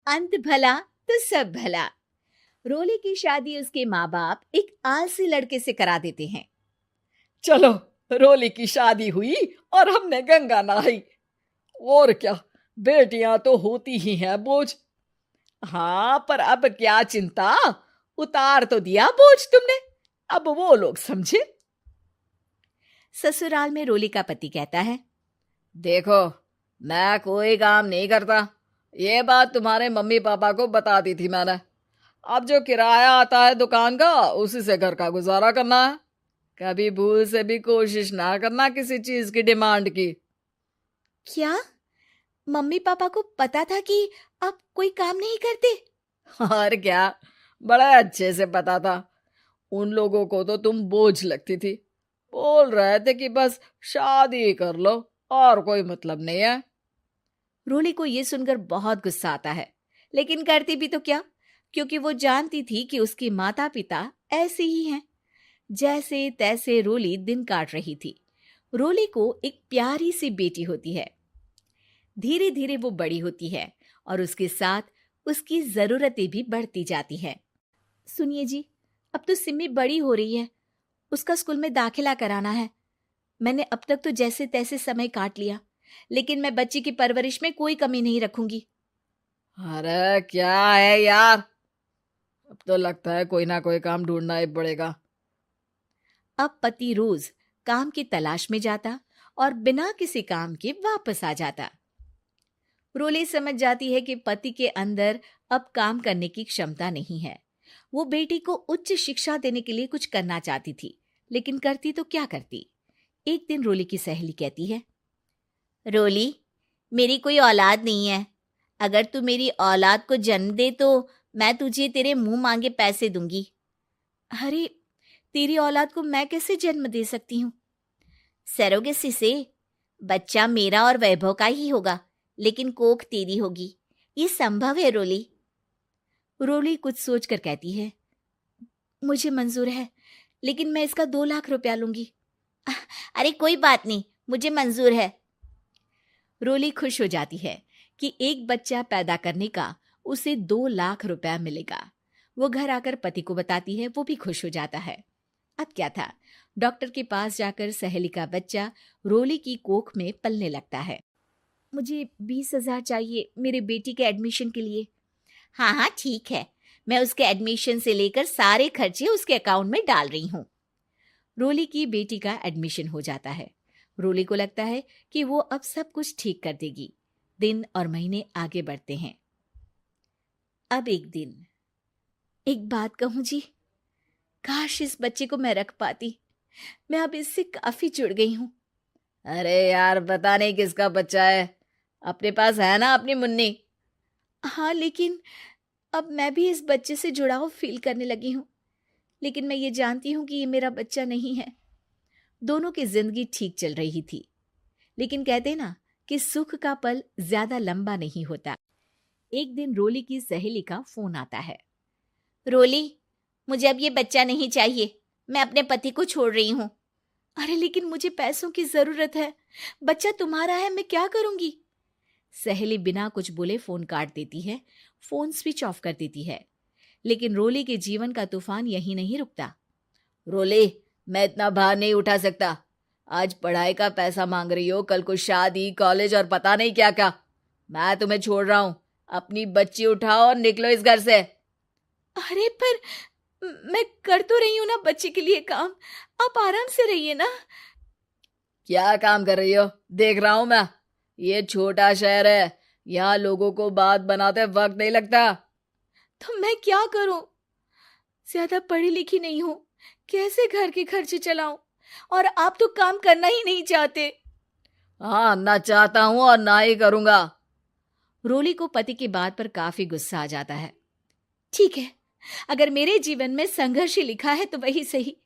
अंत भला तो सब भला। रोली की शादी उसके माँ बाप एक आलसी लड़के से करा देते हैं। चलो, रोली की शादी हुई और हमने गंगा नहाई। और क्या, बेटियां तो होती ही हैं बोझ। हाँ, पर अब क्या चिंता, उतार तो दिया बोझ तुमने, अब वो लोग समझे। ससुराल में रोली का पति कहता है, देखो, मैं कोई काम नहीं करता, ये बात तुम्हारे मम्मी पापा को बता दी थी मैंने। अब जो किराया आता है दुकान का, उसी से घर का गुजारा करना है। कभी भूल से भी कोशिश ना करना किसी चीज की डिमांड की। क्या मम्मी पापा को पता था कि आप कोई काम नहीं करते? और क्या, बड़ा अच्छे से पता था। उन लोगों को तो तुम बोझ लगती थी, बोल रहे थे कि बस शादी कर लो और कोई मतलब नहीं है। रोली को यह सुनकर बहुत गुस्सा आता है, लेकिन करती भी तो क्या, क्योंकि वो जानती थी कि उसके माता पिता ऐसे ही हैं। जैसे तैसे रोली दिन काट रही थी। रोली को एक प्यारी सी बेटी होती है। धीरे धीरे वो बड़ी होती है और उसके साथ उसकी जरूरतें भी बढ़ती जाती हैं। सुनिए जी, अब तो सिमी बड़ी हो रही है, उसका स्कूल में दाखिला कराना है। मैंने अब तक तो जैसे तैसे समय काट लिया, लेकिन मैं बच्ची की परवरिश में कोई कमी नहीं रखूंगी। अरे क्या है यार, अब तो लगता है कोई ना कोई काम ढूंढना ही पड़ेगा। अब पति रोज काम की तलाश में जाता और बिना किसी काम के वापस आ जाता। रोली समझ जाती है कि पति के अंदर अब काम करने की क्षमता नहीं है। वो बेटी को उच्च शिक्षा देने के लिए कुछ करना चाहती थी, लेकिन करती तो क्या करती। एक दिन रोली की सहेली कहती है, रोली, मेरी कोई औलाद नहीं है। अगर तू मेरी औलाद को जन्म दे तो मैं तुझे तेरे मुंह मांगे पैसे दूंगी। अरे, तेरी औलाद को मैं कैसे जन्म दे सकती हूँ? सरोगेसी से। बच्चा मेरा और वैभव का ही होगा, लेकिन कोख तेरी होगी। ये संभव है रोली। रोली कुछ सोचकर कहती है, मुझे मंजूर है, लेकिन मैं इसका 2 लाख रुपया लूंगी। अरे कोई बात नहीं, मुझे मंजूर है। रोली खुश हो जाती है कि एक बच्चा पैदा करने का उसे 2 लाख रुपया मिलेगा। वो घर आकर पति को बताती है, वो भी खुश हो जाता है। अब क्या था, डॉक्टर के पास जाकर सहेली का बच्चा रोली की कोख में पलने लगता है। मुझे 20,000 चाहिए मेरे बेटी के एडमिशन के लिए। हाँ हाँ ठीक है, मैं उसके एडमिशन से लेकर सारे खर्चे उसके अकाउंट में डाल रही हूँ। रोली की बेटी का एडमिशन हो जाता है। रोली को लगता है कि वो अब सब कुछ ठीक कर देगी। दिन और महीने आगे बढ़ते हैं। अब एक दिन, एक बात कहूं जी, काश इस बच्चे को मैं रख पाती। मैं अब इससे काफी जुड़ गई हूँ। अरे यार, पता नहीं किसका बच्चा है, अपने पास है ना अपनी मुन्नी। हाँ, लेकिन अब मैं भी इस बच्चे से जुड़ाव फील करने लगी हूँ। लेकिन मैं ये जानती हूँ कि ये मेरा बच्चा नहीं है। दोनों की जिंदगी ठीक चल रही थी, लेकिन कहते ना कि सुख का पल ज्यादा लंबा नहीं होता। एक दिन रोली की सहेली का फोन आता है। रोली, मुझे अब ये बच्चा नहीं चाहिए, मैं अपने पति को छोड़ रही हूँ। अरे लेकिन मुझे पैसों की जरूरत है, बच्चा तुम्हारा है, मैं क्या करूंगी? सहेली बिना कुछ बोले फोन काट देती है, फोन स्विच ऑफ कर देती है। लेकिन रोली के जीवन का तूफान यहीं नहीं रुकता। रोली, मैं इतना भार नहीं उठा सकता। आज पढ़ाई का पैसा मांग रही हो, कल को शादी, कॉलेज और पता नहीं क्या क्या। मैं तुम्हें छोड़ रहा हूँ, अपनी बच्ची उठाओ और निकलो इस घर से। अरे पर मैं कर तो रही हूं ना बच्चे के लिए काम, आप आराम से रहिए ना। क्या काम कर रही हो, देख रहा हूं मैं। ये छोटा शहर है, यहाँ लोगों को बात बनाते वक्त नहीं लगता। तो मैं क्या करूं? ज्यादा पढ़ी लिखी नहीं हूं, कैसे घर के खर्चे चलाऊं? और आप तो काम करना ही नहीं चाहते। हाँ, ना चाहता हूं और ना ही करूंगा। रोली को पति की बात पर काफी गुस्सा आ जाता है। ठीक है, अगर मेरे जीवन में संघर्ष ही लिखा है तो वही सही।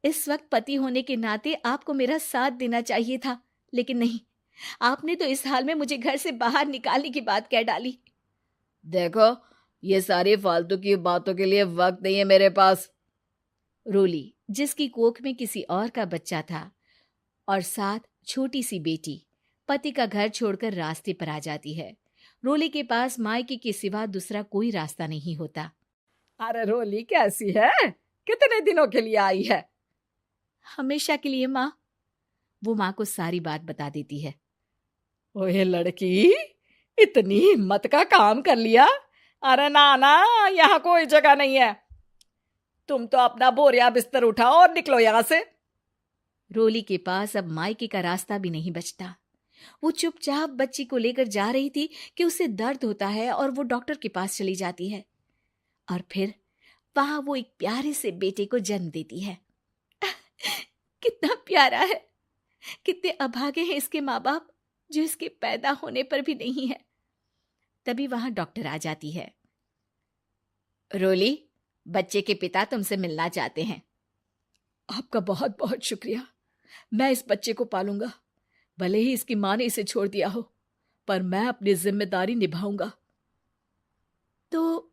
इस वक्त पति होने के नाते आपको मेरा साथ देना चाहिए था, लेकिन नहीं, आपने तो इस हाल में मुझे घर से बाहर निकालने की बात कह डाली। देखो, ये सारी फालतू की बातों के लिए वक्त नहीं है मेरे पास। रोली, जिसकी कोख में किसी और का बच्चा था और साथ छोटी सी बेटी, पति का घर छोड़कर रास्ते पर आ जाती है। रोली के पास मायके के सिवा दूसरा कोई रास्ता नहीं होता। अरे रोली कैसी है? कितने दिनों के लिए आई है? हमेशा के लिए माँ। वो माँ को सारी बात बता देती है। ओए लड़की, इतनी हिम्मत का काम कर लिया। अरे ना ना, यहाँ कोई जगह नहीं है। तुम तो अपना बोरिया बिस्तर उठाओ और निकलो यहाँ से। रोली के पास अब मायके का रास्ता भी नहीं बचता। वो चुपचाप बच्ची को लेकर जा रही थी कि उसे दर्द होता है और वो डॉक्टर के पास चली जाती है और फिर वहां वो एक प्यारे से बेटे को जन्म देती है। कितना प्यारा है, कितने अभागे हैं इसके माँ बाप जो इसके पैदा होने पर भी नहीं है। तभी वहां डॉक्टर आ जाती है। रोली, बच्चे के पिता तुमसे मिलना चाहते हैं। आपका बहुत बहुत शुक्रिया। मैं इस बच्चे को पालूंगा, भले ही इसकी माँ ने इसे छोड़ दिया हो, पर मैं अपनी जिम्मेदारी निभाऊंगा। तो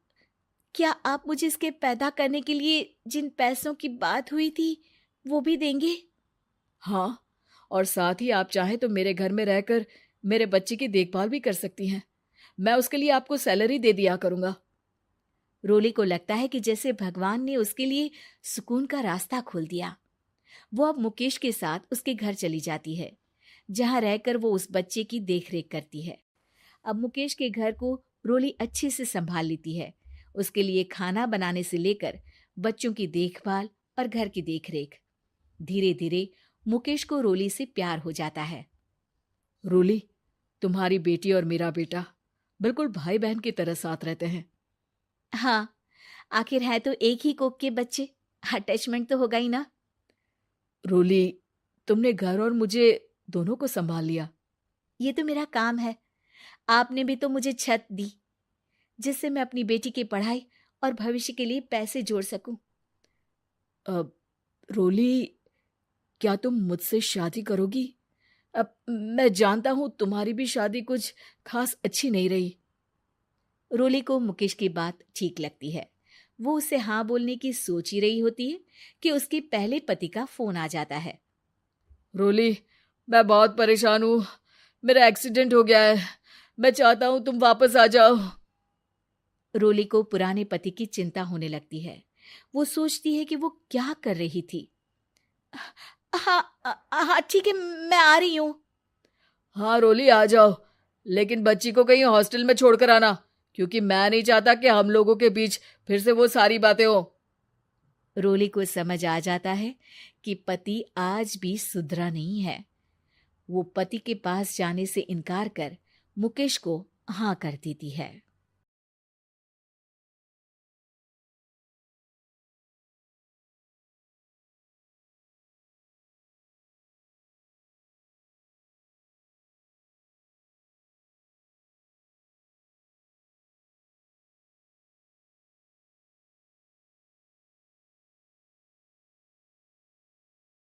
क्या आप मुझे इसके पैदा करने के लिए जिन पैसों की बात हुई थी वो भी देंगे? हाँ, और साथ ही आप चाहें तो मेरे घर में रहकर मेरे बच्चे की देखभाल भी कर सकती हैं। मैं उसके लिए आपको सैलरी दे दिया करूंगा। रोली को लगता है कि जैसे भगवान ने उसके लिए सुकून का रास्ता खोल दिया। वो अब मुकेश के साथ उसके घर चली जाती है, जहां रहकर वो उस बच्चे की देखरेख करती है। अब मुकेश के घर को रोली अच्छे से संभाल लेती है। उसके लिए खाना बनाने से लेकर बच्चों की देखभाल और घर की देखरेख। धीरे धीरे मुकेश को रोली से प्यार हो जाता है। रोली, तुम्हारी बेटी और मेरा बेटा बिल्कुल भाई बहन की तरह साथ रहते हैं। हाँ, आखिर है तो एक ही कोख के बच्चे, अटैचमेंट तो होगा ही ना। रोली, तुमने घर और मुझे दोनों को संभाल लिया। ये तो मेरा काम है। आपने भी तो मुझे छत दी जिससे मैं अपनी बेटी की पढ़ाई और भविष्य के लिए पैसे जोड़ सकूं। अब रोली, क्या तुम मुझसे शादी करोगी? अब मैं जानता हूं तुम्हारी भी शादी कुछ खास अच्छी नहीं रही। रोली को मुकेश की बात ठीक लगती है। वो उसे हाँ बोलने की सोच ही रही होती है कि उसके पहले पति का फोन आ जाता है। रोली, मैं बहुत परेशान हूँ। मेरा एक्सीडेंट हो गया है। मैं चाहता हूँ तुम वापस आ जाओ। रोली को पुराने पति की चिंता होने लगती है। वो सोचती है कि वो क्या कर रही थी। हाँ हाँ ठीक है, मैं आ रही हूँ। हाँ रोली, आ जाओ, लेकिन बच्ची को कहीं हॉस्टल में छोड़कर आना, क्योंकि मैं नहीं चाहता कि हम लोगों के बीच फिर से वो सारी बातें हो। रोली को समझ आ जाता है कि पति आज भी सुधरा नहीं है। वो पति के पास जाने से इनकार कर मुकेश को हाँ कर देती है।